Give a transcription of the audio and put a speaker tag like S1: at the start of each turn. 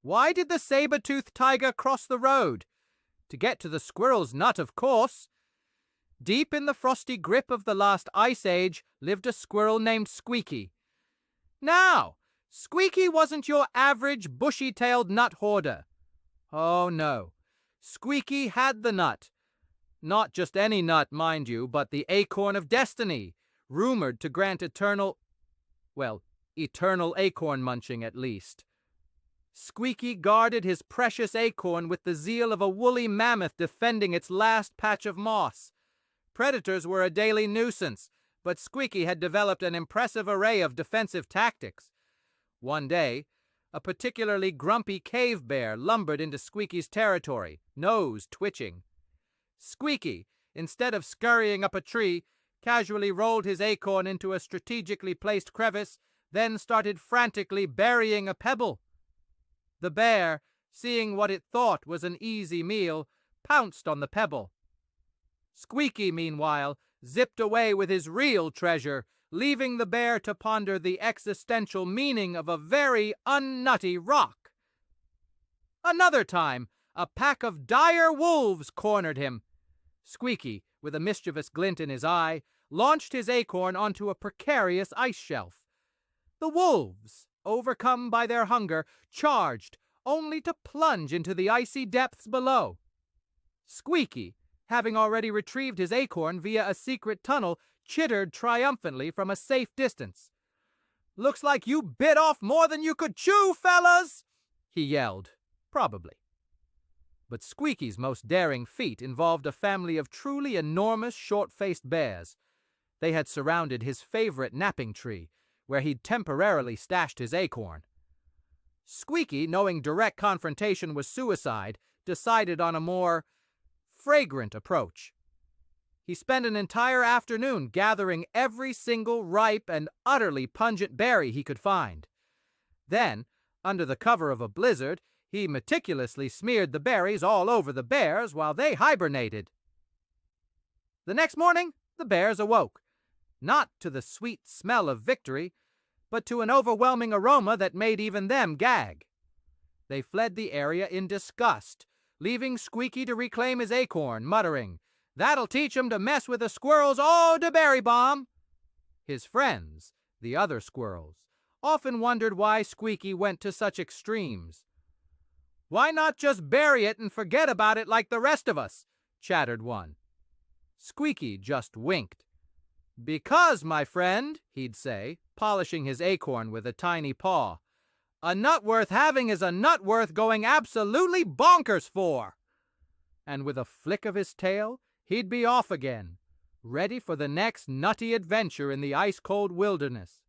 S1: Why did the saber-toothed tiger cross the road? To get to the squirrel's nut, of course. Deep in the frosty grip of the last ice age lived a squirrel named Squeaky. Now, Squeaky wasn't your average bushy-tailed nut hoarder. Oh, no. Squeaky had the nut. Not just any nut, mind you, but the acorn of destiny, rumored to grant eternal acorn munching at least. Squeaky guarded his precious acorn with the zeal of a woolly mammoth defending its last patch of moss. Predators were a daily nuisance, but Squeaky had developed an impressive array of defensive tactics. One day, a particularly grumpy cave bear lumbered into Squeaky's territory, nose twitching. Squeaky, instead of scurrying up a tree, casually rolled his acorn into a strategically placed crevice, then started frantically burying a pebble. The bear, seeing what it thought was an easy meal, pounced on the pebble. Squeaky, meanwhile, zipped away with his real treasure, leaving the bear to ponder the existential meaning of a very unnutty rock. Another time, a pack of dire wolves cornered him. Squeaky, with a mischievous glint in his eye, launched his acorn onto a precarious ice shelf. The wolves, overcome by their hunger, charged, only to plunge into the icy depths below. Squeaky, having already retrieved his acorn via a secret tunnel, chittered triumphantly from a safe distance. "Looks like you bit off more than you could chew, fellas!" he yelled. Probably. But Squeaky's most daring feat involved a family of truly enormous short-faced bears. They had surrounded his favorite napping tree, where he'd temporarily stashed his acorn. Squeaky, knowing direct confrontation was suicide, decided on a more fragrant approach. He spent an entire afternoon gathering every single ripe and utterly pungent berry he could find. Then, under the cover of a blizzard, he meticulously smeared the berries all over the bears while they hibernated. The next morning, the bears awoke, not to the sweet smell of victory, but to an overwhelming aroma that made even them gag. They fled the area in disgust, leaving Squeaky to reclaim his acorn, muttering, "That'll teach 'em to mess with the squirrels all de berry bomb." His friends, the other squirrels, often wondered why Squeaky went to such extremes. "Why not just bury it and forget about it like the rest of us?" chattered one. Squeaky just winked. "Because, my friend," he'd say, polishing his acorn with a tiny paw, "a nut worth having is a nut worth going absolutely bonkers for." And with a flick of his tail, he'd be off again, ready for the next nutty adventure in the ice-cold wilderness.